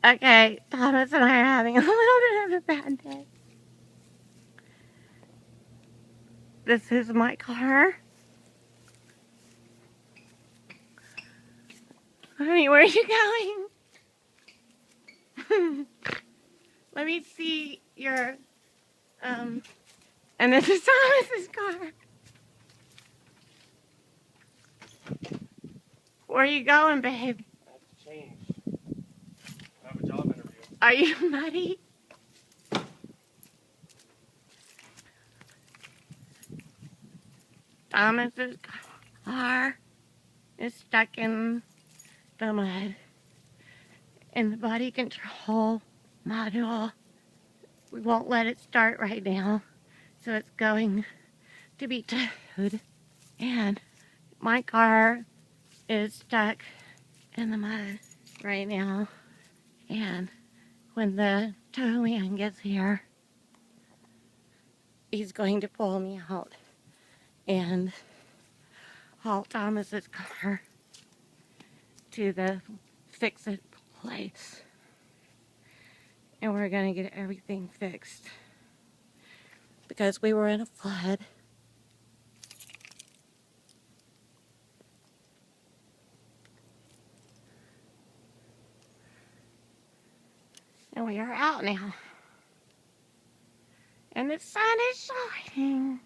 Okay, Thomas and I are having a little bit of a bad day. This is my car. Honey, where are you going? Let me see your, and this is Thomas's car. Where are you going, babe? I have to change. I have a job interview. Are you muddy? Thomas's car is stuck in the mud. In the body control module. We won't let it start right now, so it's going to be towed. And my car is stuck in the mud right now. And when the tow man gets here, he's going to pull me out and haul Thomas's car to the fix-it place. And we're gonna get everything fixed because we were in a flood. And we are out now. And the sun is shining.